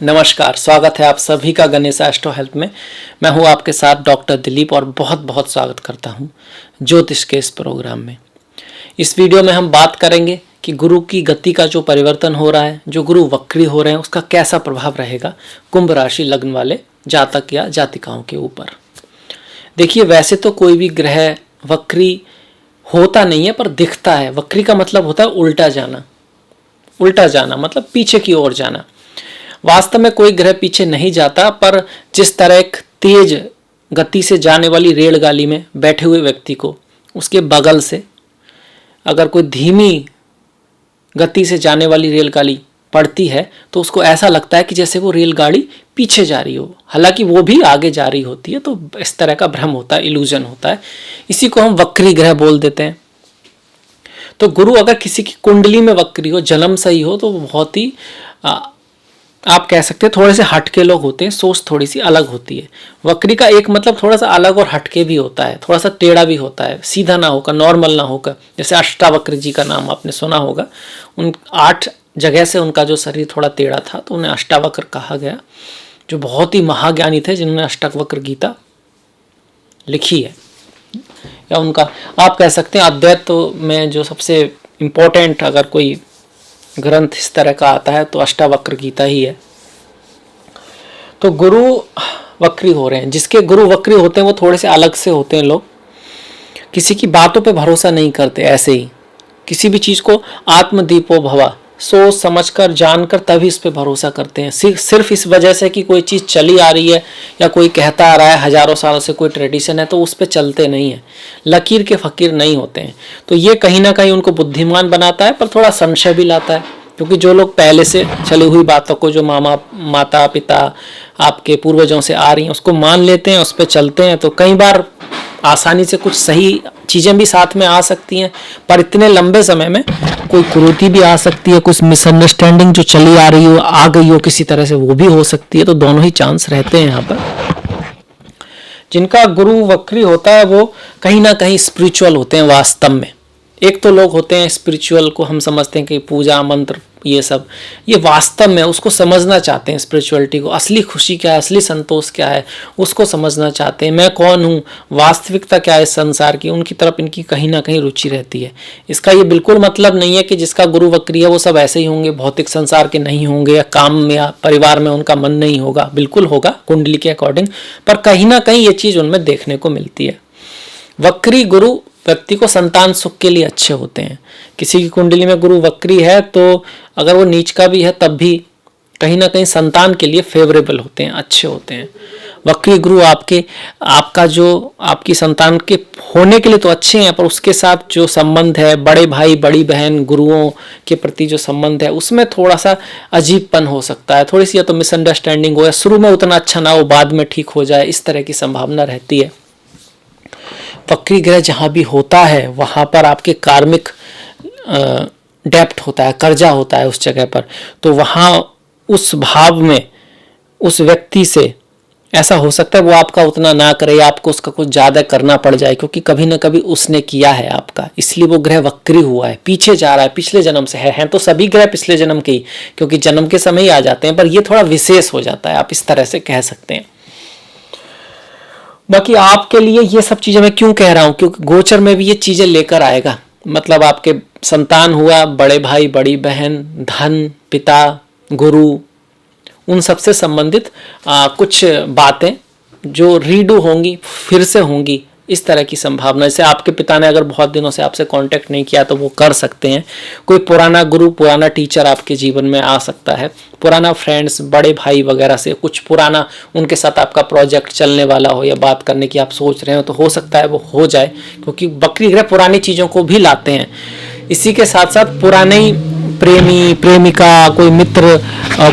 नमस्कार, स्वागत है आप सभी का गणेश एस्ट्रो हेल्थ में। मैं हूं आपके साथ डॉक्टर दिलीप और बहुत बहुत स्वागत करता हूं ज्योतिष के इस प्रोग्राम में। इस वीडियो में हम बात करेंगे कि गुरु की गति का जो परिवर्तन हो रहा है, जो गुरु वक्री हो रहे हैं, उसका कैसा प्रभाव रहेगा कुंभ राशि लग्न वाले जातक या जातिकाओं के ऊपर। देखिए, वैसे तो कोई भी ग्रह वक्री होता नहीं है, पर दिखता है। वक्री का मतलब होता है उल्टा जाना। उल्टा जाना मतलब पीछे की ओर जाना। वास्तव में कोई ग्रह पीछे नहीं जाता, पर जिस तरह एक तेज गति से जाने वाली रेलगाड़ी में बैठे हुए व्यक्ति को उसके बगल से अगर कोई धीमी गति से जाने वाली रेलगाड़ी पड़ती है तो उसको ऐसा लगता है कि जैसे वो रेलगाड़ी पीछे जा रही हो, हालांकि वो भी आगे जा रही होती है। तो इस तरह का भ्रम होता है, इल्यूजन होता है। इसी को हम वक्री ग्रह बोल देते हैं। तो गुरु अगर किसी की कुंडली में वक्री हो, जन्म सही हो, तो बहुत ही आप कह सकते हैं थोड़े से हटके लोग होते हैं, सोच थोड़ी सी अलग होती है। वक्री का एक मतलब थोड़ा सा अलग और हटके भी होता है, थोड़ा सा टेढ़ा भी होता है, सीधा ना होकर, नॉर्मल ना होकर। जैसे अष्टावक्र जी का नाम आपने सुना होगा। उन 8 जगह से उनका जो शरीर थोड़ा टेढ़ा था तो उन्हें अष्टावक्र कहा गया, जो बहुत ही महाज्ञानी थे, जिन्होंने अष्टावक्र गीता लिखी है। या उनका आप कह सकते हैं अद्वैत में जो सबसे इम्पोर्टेंट अगर कोई ग्रंथ इस तरह का आता है तो अष्टावक्र गीता ही है। तो गुरु वक्री हो रहे हैं। जिसके गुरु वक्री होते हैं वो थोड़े से अलग से होते हैं। लोग किसी की बातों पे भरोसा नहीं करते। ऐसे ही किसी भी चीज को आत्मदीपो भवा, सोच समझकर जानकर तभी इस पे भरोसा करते हैं। सिर्फ इस वजह से कि कोई चीज चली आ रही है या कोई कहता आ रहा है, हजारों सालों से कोई ट्रेडिशन है, तो उस पे चलते नहीं है। लकीर के फकीर नहीं होते हैं। तो ये कहीं ना कहीं उनको बुद्धिमान बनाता है, पर थोड़ा संशय भी लाता है। क्योंकि जो लोग पहले से चली हुई बातों को, जो माता पिता आपके पूर्वजों से आ रही हैं, उसको मान लेते हैं, उस पर चलते हैं, तो कई बार आसानी से कुछ सही चीज़ें भी साथ में आ सकती हैं। पर इतने लंबे समय में कोई कुरीति भी आ सकती है, कुछ मिसअंडरस्टैंडिंग जो चली आ रही हो, आ गई हो किसी तरह से, वो भी हो सकती है। तो दोनों ही चांस रहते हैं यहाँ पर। जिनका गुरु वक्री होता है वो कहीं ना कहीं स्पिरिचुअल होते हैं वास्तव में। एक तो लोग होते हैं स्पिरिचुअल को हम समझते हैं कि पूजा मंत्र ये सब, ये वास्तव में उसको समझना चाहते हैं। स्पिरिचुअलिटी को, असली खुशी क्या है, असली संतोष क्या है, उसको समझना चाहते हैं। मैं कौन हूँ, वास्तविकता क्या है इस संसार की, उनकी तरफ इनकी कहीं ना कहीं रुचि रहती है। इसका ये बिल्कुल मतलब नहीं है कि जिसका गुरु वक्री है वो सब ऐसे ही होंगे, भौतिक संसार के नहीं होंगे, या काम में या परिवार में उनका मन नहीं होगा। बिल्कुल होगा कुंडली के अकॉर्डिंग, पर कहीं ना कहीं ये चीज़ उनमें देखने को मिलती है। वक्री गुरु व्यक्ति को संतान सुख के लिए अच्छे होते हैं। किसी की कुंडली में गुरु वक्री है तो अगर वो नीच का भी है तब भी कहीं ना कहीं संतान के लिए फेवरेबल होते हैं, अच्छे होते हैं। वक्री गुरु आपकी संतान के होने के लिए तो अच्छे हैं, पर उसके साथ जो संबंध है, बड़े भाई बड़ी बहन गुरुओं के प्रति जो संबंध है, उसमें थोड़ा सा अजीबपन हो सकता है। थोड़ी सी या तो मिसअंडरस्टैंडिंग हो, या शुरू में उतना अच्छा ना हो, बाद में ठीक हो जाए, इस तरह की संभावना रहती है। वक्री ग्रह जहाँ भी होता है वहाँ पर आपके कार्मिक डेप्ट होता है, कर्जा होता है उस जगह पर। तो वहाँ उस भाव में उस व्यक्ति से ऐसा हो सकता है वो आपका उतना ना करे, आपको उसका कुछ ज़्यादा करना पड़ जाए, क्योंकि कभी ना कभी उसने किया है आपका, इसलिए वो ग्रह वक्री हुआ है, पीछे जा रहा है, पिछले जन्म से है तो सभी ग्रह पिछले जन्म के ही, क्योंकि जन्म के समय ही आ जाते हैं, पर ये थोड़ा विशेष हो जाता है, आप इस तरह से कह सकते हैं। बाकी आपके लिए ये सब चीज़ें मैं क्यों कह रहा हूँ, क्योंकि गोचर में भी ये चीज़ें लेकर आएगा। मतलब आपके संतान हुआ, बड़े भाई बड़ी बहन, धन, पिता, गुरु, उन सब से संबंधित कुछ बातें जो रीडू होंगी, फिर से होंगी, इस तरह की संभावना। जैसे आपके पिता ने अगर बहुत दिनों से आपसे कांटेक्ट नहीं किया तो वो कर सकते हैं। कोई पुराना गुरु, पुराना टीचर आपके जीवन में आ सकता है। पुराना फ्रेंड्स, बड़े भाई वगैरह से कुछ पुराना, उनके साथ आपका प्रोजेक्ट चलने वाला हो या बात करने की आप सोच रहे हो, तो हो सकता है वो हो जाए, क्योंकि वक्री ग्रह पुरानी चीज़ों को भी लाते हैं। इसी के साथ साथ पुराने ही प्रेमी प्रेमिका, कोई मित्र,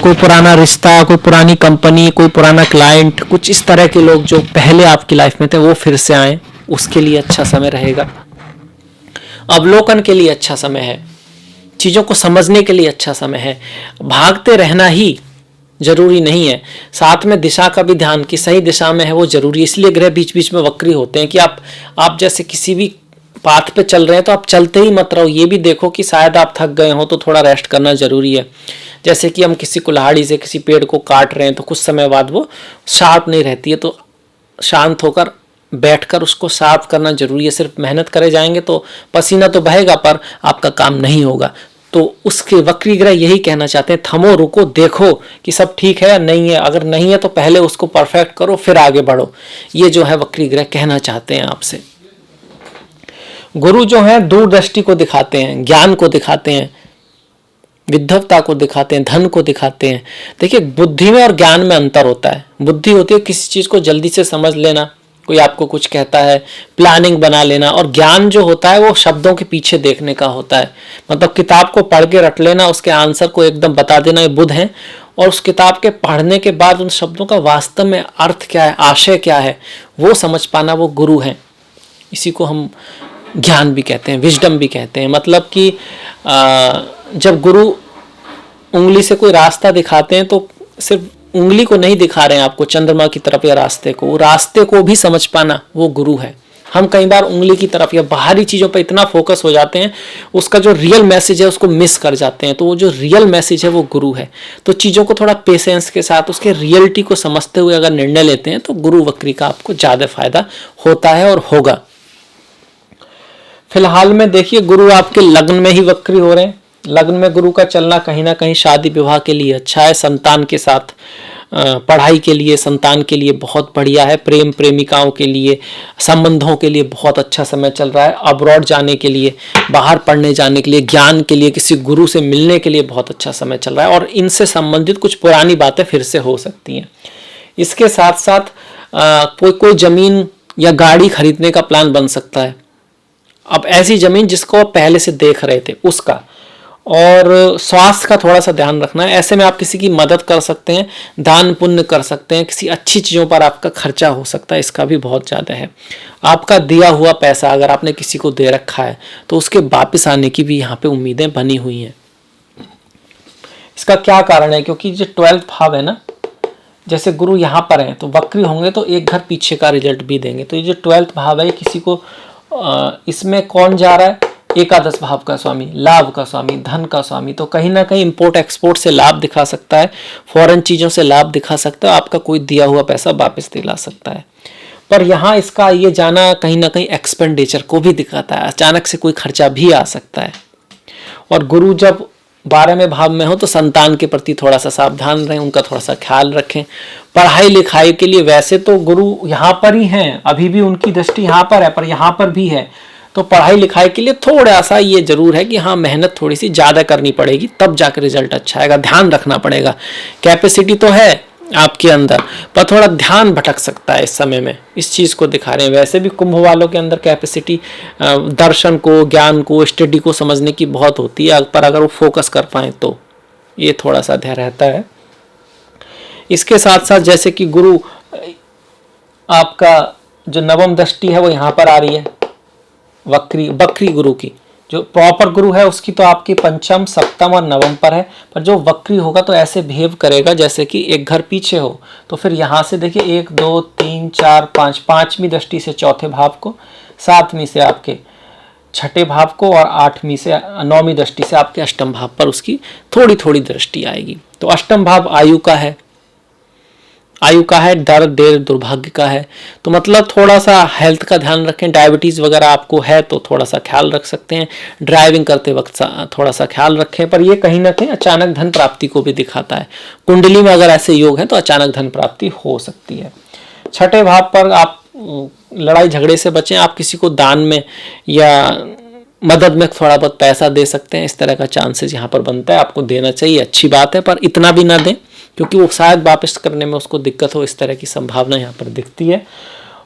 कोई पुराना रिश्ता, कोई पुरानी कंपनी, कोई पुराना क्लाइंट, कुछ इस तरह के लोग जो पहले आपकी लाइफ में थे वो फिर से आए, उसके लिए अच्छा समय रहेगा। अवलोकन के लिए अच्छा समय है, चीज़ों को समझने के लिए अच्छा समय है। भागते रहना ही जरूरी नहीं है, साथ में दिशा का भी ध्यान कि सही दिशा में है वो जरूरी है। इसलिए ग्रह बीच बीच में वक्री होते हैं कि आप जैसे किसी भी पाथ पे चल रहे हैं तो आप चलते ही मत रहो, ये भी देखो कि शायद आप थक गए हो तो थोड़ा रेस्ट करना जरूरी है। जैसे कि हम किसी कुल्हाड़ी से किसी पेड़ को काट रहे हैं तो कुछ समय बाद वो शार्प नहीं रहती है, तो शांत होकर बैठकर उसको साफ करना जरूरी है। सिर्फ मेहनत करे जाएंगे तो पसीना तो बहेगा पर आपका काम नहीं होगा। तो उसके वक्री ग्रह यही कहना चाहते हैं, थमो रुको देखो कि सब ठीक है या नहीं है, अगर नहीं है तो पहले उसको परफेक्ट करो फिर आगे बढ़ो। ये जो है वक्री ग्रह कहना चाहते हैं आपसे। गुरु जो है दूरदृष्टि को दिखाते हैं, ज्ञान को दिखाते हैं, विद्वत्ता को दिखाते हैं, धन को दिखाते हैं। देखिए बुद्धि में और ज्ञान में अंतर होता है। बुद्धि होती है किसी चीज को जल्दी से समझ लेना, कोई आपको कुछ कहता है प्लानिंग बना लेना, और ज्ञान जो होता है वो शब्दों के पीछे देखने का होता है। मतलब किताब को पढ़ के रट लेना, उसके आंसर को एकदम बता देना, ये बुद्ध है। और उस किताब के पढ़ने के बाद उन शब्दों का वास्तव में अर्थ क्या है, आशय क्या है, वो समझ पाना, वो गुरु है। इसी को हम ज्ञान भी कहते हैं, विजडम भी कहते हैं। मतलब कि जब गुरु उंगली से कोई रास्ता दिखाते हैं तो सिर्फ उंगली को नहीं दिखा रहे हैं आपको, चंद्रमा की तरफ या रास्ते को, रास्ते को भी समझ पाना वो गुरु है। हम कई बार उंगली की तरफ या बाहरी चीजों पर इतना फोकस हो जाते हैं, उसका जो रियल मैसेज है उसको मिस कर जाते हैं। तो वो जो रियल मैसेज है वो गुरु है। तो चीजों को थोड़ा पेशेंस के साथ उसके रियलिटी को समझते हुए अगर निर्णय लेते हैं तो गुरु वक्री का आपको ज्यादा फायदा होता है और होगा। फिलहाल में देखिए गुरु आपके लग्न में ही वक्री हो रहे हैं। लग्न में गुरु का चलना कहीं ना कहीं शादी विवाह के लिए अच्छा है, संतान के साथ पढ़ाई के लिए, संतान के लिए बहुत बढ़िया है, प्रेम प्रेमिकाओं के लिए, संबंधों के लिए बहुत अच्छा समय चल रहा है, अब्रॉड जाने के लिए, बाहर पढ़ने जाने के लिए, ज्ञान के लिए, किसी गुरु से मिलने के लिए बहुत अच्छा समय चल रहा है, और इनसे संबंधित कुछ पुरानी बातें फिर से हो सकती हैं। इसके साथ साथ कोई जमीन या गाड़ी खरीदने का प्लान बन सकता है। अब ऐसी जमीन जिसको आप पहले से देख रहे थे उसका, और स्वास्थ्य का थोड़ा सा ध्यान रखना है। ऐसे में आप किसी की मदद कर सकते हैं, दान पुण्य कर सकते हैं, किसी अच्छी चीज़ों पर आपका खर्चा हो सकता है, इसका भी बहुत ज़्यादा है। आपका दिया हुआ पैसा अगर आपने किसी को दे रखा है तो उसके वापस आने की भी यहाँ पे उम्मीदें बनी हुई हैं। इसका क्या कारण है? क्योंकि जो 12th भाव है ना, जैसे गुरु यहाँ पर हैं तो वक्री होंगे तो एक घर पीछे का रिजल्ट भी देंगे। तो ये जो 12th भाव है किसी को, इसमें कौन जा रहा है? एकादश भाव का स्वामी, लाभ का स्वामी, धन का स्वामी। तो कहीं ना कहीं इंपोर्ट एक्सपोर्ट से लाभ दिखा सकता है, फॉरेन चीजों से लाभ दिखा सकता है, आपका कोई दिया हुआ पैसा वापस दिला सकता है। पर यहाँ इसका ये जाना कहीं ना कहीं एक्सपेंडिचर को भी दिखाता है, अचानक से कोई खर्चा भी आ सकता है। और गुरु जब 12वें भाव में हो तो संतान के प्रति थोड़ा सा सावधान रहें, उनका थोड़ा सा ख्याल रखें। पढ़ाई लिखाई के लिए वैसे तो गुरु यहाँ पर ही हैं, अभी भी उनकी दृष्टि यहाँ पर है, पर यहाँ पर भी है। तो पढ़ाई लिखाई के लिए थोड़ा सा ये जरूर है कि हाँ मेहनत थोड़ी सी ज़्यादा करनी पड़ेगी, तब जाकर रिजल्ट अच्छा आएगा। ध्यान रखना पड़ेगा। कैपेसिटी तो है आपके अंदर, पर थोड़ा ध्यान भटक सकता है इस समय में, इस चीज़ को दिखा रहे हैं। वैसे भी कुंभ वालों के अंदर कैपेसिटी दर्शन को, ज्ञान को, स्टडी को समझने की बहुत होती है, पर अगर वो फोकस कर पाए तो ये थोड़ा सा ध्यान रहता है। इसके साथ साथ जैसे कि गुरु आपका जो नवम दृष्टि है वो यहाँ पर आ रही है, वक्री गुरु की। जो प्रॉपर गुरु है उसकी तो आपकी पंचम, सप्तम और नवम पर है, पर जो वक्री होगा तो ऐसे बिहेव करेगा जैसे कि एक घर पीछे हो। तो फिर यहाँ से देखिए 1 2 3 4 5, पांचवी दृष्टि से चौथे भाव को, 7वीं से आपके छठे भाव को, और 8वीं से 9वीं दृष्टि से आपके अष्टम भाव पर उसकी थोड़ी थोड़ी दृष्टि आएगी। तो अष्टम भाव आयु का है, आयु का है, डर देर दुर्भाग्य का है। तो मतलब थोड़ा सा हेल्थ का ध्यान रखें। डायबिटीज़ वगैरह आपको है तो थोड़ा सा ख्याल रख सकते हैं। ड्राइविंग करते वक्त थोड़ा सा ख्याल रखें। पर ये कहीं ना कहीं अचानक धन प्राप्ति को भी दिखाता है। कुंडली में अगर ऐसे योग है तो अचानक धन प्राप्ति हो सकती है। छठे भाव पर आप लड़ाई झगड़े से बचें। आप किसी को दान में या मदद में थोड़ा बहुत पैसा दे सकते हैं, इस तरह का चांसेस यहाँ पर बनता है। आपको देना चाहिए, अच्छी बात है, पर इतना भी ना दें क्योंकि वो शायद वापस करने में उसको दिक्कत हो, इस तरह की संभावना यहाँ पर दिखती है।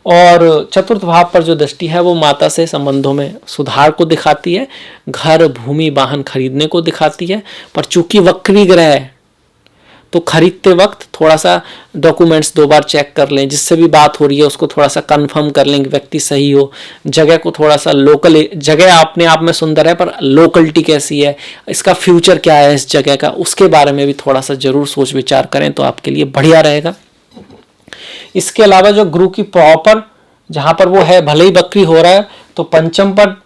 और चतुर्थ भाव पर जो दृष्टि है वो माता से संबंधों में सुधार को दिखाती है, घर भूमि वाहन खरीदने को दिखाती है। पर चूंकि वक्री ग्रह है तो खरीदते वक्त थोड़ा सा डॉक्यूमेंट्स 2 बार चेक कर लें, जिससे भी बात हो रही है उसको थोड़ा सा कंफर्म कर लें कि व्यक्ति सही हो। जगह को थोड़ा सा लोकल, जगह अपने आप में सुंदर है पर लोकलिटी कैसी है, इसका फ्यूचर क्या है इस जगह का, उसके बारे में भी थोड़ा सा जरूर सोच विचार करें तो आपके लिए बढ़िया रहेगा। इसके अलावा जो गुरु की प्रॉपर जहाँ पर वो है, भले ही वक्री हो रहा है तो पंचम पर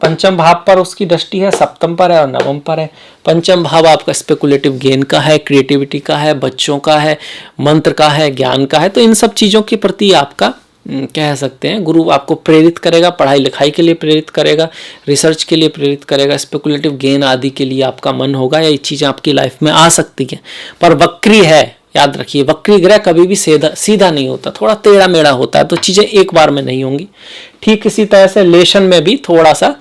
पंचम भाव पर उसकी दृष्टि है, सप्तम पर है और नवम पर है। पंचम भाव आपका स्पेकुलेटिव गेन का है, क्रिएटिविटी का है, बच्चों का है, मंत्र का है, ज्ञान का है। तो इन सब चीज़ों के प्रति आपका कह सकते हैं गुरु आपको प्रेरित करेगा, पढ़ाई लिखाई के लिए प्रेरित करेगा, रिसर्च के लिए प्रेरित करेगा, स्पेकुलेटिव गेन आदि के लिए आपका मन होगा, या ये चीज़ें आपकी लाइफ में आ सकती हैं। पर वक्री है, याद रखिए, वक्री ग्रह कभी भी सीधा नहीं होता, थोड़ा टेढ़ा मेढ़ा होता है, तो चीज़ें एक बार में नहीं होंगी। ठीक इसी तरह से रिलेशन में भी थोड़ा सा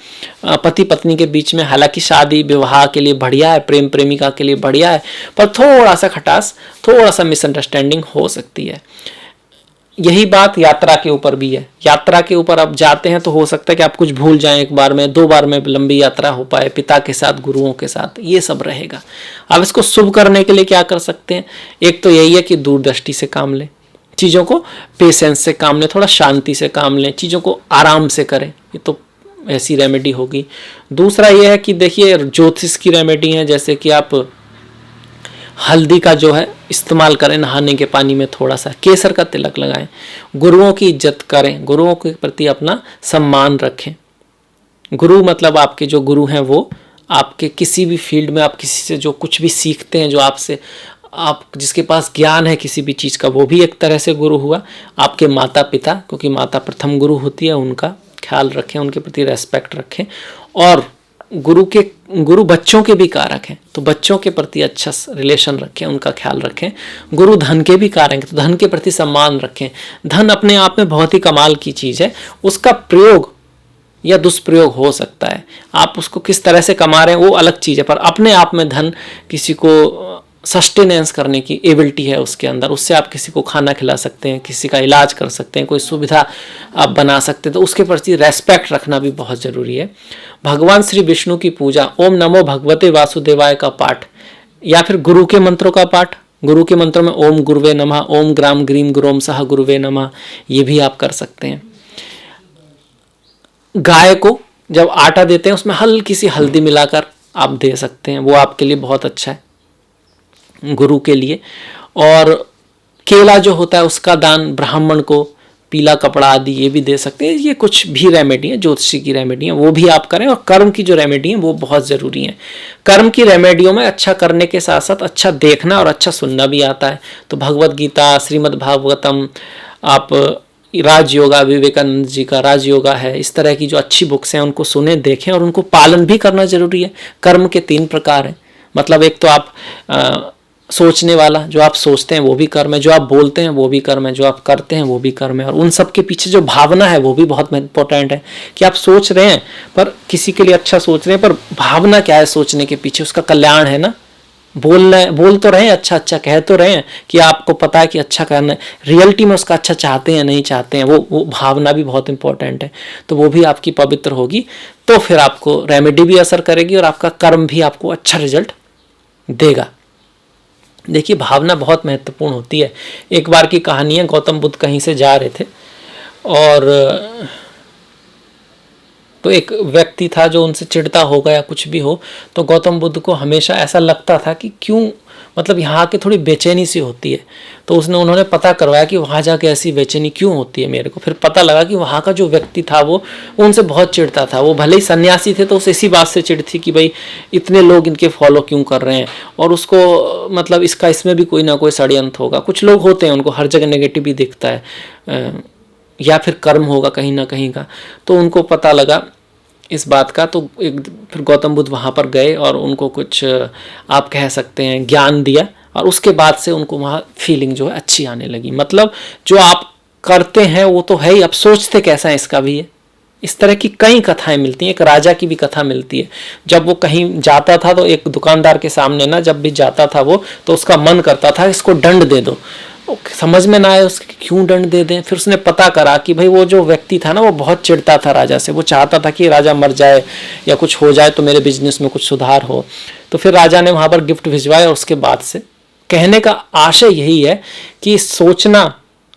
पति पत्नी के बीच में, हालांकि शादी विवाह के लिए बढ़िया है, प्रेम प्रेमिका के लिए बढ़िया है, पर थोड़ा सा खटास, थोड़ा सा मिसअंडरस्टैंडिंग हो सकती है। यही बात यात्रा के ऊपर भी है। यात्रा के ऊपर आप जाते हैं तो हो सकता है कि आप कुछ भूल जाएं, एक बार में, 2 बार में लंबी यात्रा हो पाए, पिता के साथ, गुरुओं के साथ, ये सब रहेगा। अब इसको शुभ करने के लिए क्या कर सकते हैं? एक तो यही है कि दूरदृष्टि से काम लें, चीज़ों को पेशेंस से काम लें, थोड़ा शांति से काम लें, चीज़ों को आराम से करें, ये तो ऐसी रेमेडी होगी। दूसरा ये है कि देखिए ज्योतिष की रेमेडी है, जैसे कि आप हल्दी का जो है इस्तेमाल करें, नहाने के पानी में थोड़ा सा केसर का तिलक लगाएं, गुरुओं की इज्जत करें, गुरुओं के प्रति अपना सम्मान रखें। गुरु मतलब आपके जो गुरु हैं वो आपके किसी भी फील्ड में आप किसी से जो कुछ भी सीखते हैं, जो आपसे आप जिसके पास ज्ञान है किसी भी चीज़ का, वो भी एक तरह से गुरु हुआ। आपके माता पिता, क्योंकि माता प्रथम गुरु होती है, उनका ख्याल रखें, उनके प्रति रेस्पेक्ट रखें। और गुरु बच्चों के भी कारक हैं, तो बच्चों के प्रति अच्छा रिलेशन रखें, उनका ख्याल रखें। गुरु धन के भी कारक हैं, तो धन के प्रति सम्मान रखें। धन अपने आप में बहुत ही कमाल की चीज़ है, उसका प्रयोग या दुष्प्रयोग हो सकता है। आप उसको किस तरह से कमा रहे हैं वो अलग चीज़ है, पर अपने आप में धन किसी को सस्टेनेंस करने की एबिलिटी है उसके अंदर, उससे आप किसी को खाना खिला सकते हैं, किसी का इलाज कर सकते हैं, कोई सुविधा आप बना सकते हैं, तो उसके प्रति रेस्पेक्ट रखना भी बहुत ज़रूरी है। भगवान श्री विष्णु की पूजा, ओम नमो भगवते वासुदेवाय का पाठ, या फिर गुरु के मंत्रों का पाठ। गुरु के मंत्रों में ओम गुरुवे नमः, ओम ग्राम ग्रीम गुरोम सह गुरुवे नमः, ये भी आप कर सकते हैं। गाय को जब आटा देते हैं उसमें हल्की सी हल्दी मिलाकर आप दे सकते हैं, वो आपके लिए बहुत अच्छा है गुरु के लिए। और केला जो होता है उसका दान ब्राह्मण को, पीला कपड़ा आदि ये भी दे सकते हैं। ये कुछ भी रेमेडी है, ज्योतिषी की रेमेडी है, वो भी आप करें। और कर्म की जो रेमेडी है वो बहुत ज़रूरी है। कर्म की रेमेडियों में अच्छा करने के साथ साथ अच्छा देखना और अच्छा सुनना भी आता है। तो भगवद गीता, श्रीमद् भागवतम, आप राजयोगा, विवेकानंद जी का राजयोगा है, इस तरह की जो अच्छी बुक्स हैं उनको सुने, देखें और उनको पालन भी करना जरूरी है। कर्म के 3 प्रकार हैं, मतलब एक तो आप सोचने वाला, जो आप सोचते हैं वो भी कर्म है, जो आप बोलते हैं वो भी कर्म है, जो आप करते हैं वो भी कर्म है। और उन सब के पीछे जो भावना है वो भी बहुत इंपॉर्टेंट है कि आप सोच रहे हैं पर किसी के लिए अच्छा सोच रहे हैं, पर भावना क्या है सोचने के पीछे, उसका कल्याण है ना। बोल तो रहे हैं, अच्छा अच्छा कह तो रहे हैं कि आपको पता है कि अच्छा करना है, रियलिटी में उसका अच्छा चाहते हैं नहीं चाहते हैं, वो भावना भी बहुत इंपॉर्टेंट है। तो वो भी आपकी पवित्र होगी, तो फिर आपको रेमेडी भी असर करेगी और आपका कर्म भी आपको अच्छा रिजल्ट देगा। देखिए भावना बहुत महत्वपूर्ण होती है। एक बार की कहानी है, गौतम बुद्ध कहीं से जा रहे थे और तो एक व्यक्ति था जो उनसे चिढ़ता होगा या कुछ भी हो, तो गौतम बुद्ध को हमेशा ऐसा लगता था कि क्यों, मतलब यहाँ के थोड़ी बेचैनी सी होती है। तो उन्होंने पता करवाया कि वहाँ जाके ऐसी बेचैनी क्यों होती है मेरे को। फिर पता लगा कि वहाँ का जो व्यक्ति था वो उनसे बहुत चिढ़ता था। वो भले ही सन्यासी थे तो उसे इसी बात से चिढ़ थी कि भाई इतने लोग इनके फॉलो क्यों कर रहे हैं, और उसको मतलब इसमें भी कोई ना कोई षड्यंत्र होगा। कुछ लोग होते हैं उनको हर जगह नेगेटिव ही दिखता है, या फिर कर्म होगा कहीं ना कहीं का। तो उनको पता लगा इस बात का, तो फिर गौतम बुद्ध वहाँ पर गए और उनको कुछ आप कह सकते हैं ज्ञान दिया, और उसके बाद से उनको वहाँ फीलिंग जो है अच्छी आने लगी। मतलब जो आप करते हैं वो तो है ही, अब सोचते कैसा है इसका भी है। इस तरह की कई कथाएं मिलती हैं। एक राजा की भी कथा मिलती है, जब वो कहीं जाता था तो एक दुकानदार के सामने ना जब भी जाता था वो, तो उसका मन करता था इसको दंड दे दो। समझ में ना आए उसके क्यों दंड दे दें। फिर उसने पता करा कि भाई वो जो व्यक्ति था ना वो बहुत चिढ़ता था राजा से, वो चाहता था कि राजा मर जाए या कुछ हो जाए तो मेरे बिजनेस में कुछ सुधार हो। तो फिर राजा ने वहाँ पर गिफ्ट भिजवाया, और उसके बाद से कहने का आशय यही है कि सोचना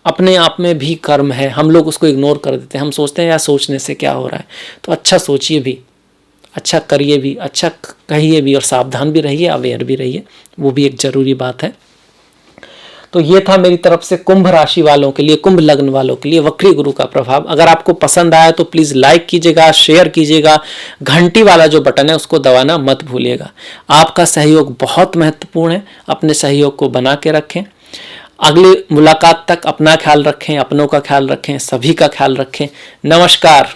अपने आप में भी कर्म है। हम लोग उसको इग्नोर कर देते हैं, हम सोचते हैं यार सोचने से क्या हो रहा है। तो अच्छा सोचिए भी, अच्छा करिए भी, अच्छा कहिए भी, और सावधान भी रहिए, अवेयर भी रहिए, वो भी एक ज़रूरी बात है। तो ये था मेरी तरफ से कुंभ राशि वालों के लिए, कुंभ लग्न वालों के लिए वक्री गुरु का प्रभाव। अगर आपको पसंद आया तो प्लीज़ लाइक कीजिएगा, शेयर कीजिएगा, घंटी वाला जो बटन है उसको दबाना मत भूलिएगा। आपका सहयोग बहुत महत्वपूर्ण है, अपने सहयोग को बना के रखें। अगली मुलाकात तक अपना ख्याल रखें, अपनों का ख्याल रखें, सभी का ख्याल रखें। नमस्कार।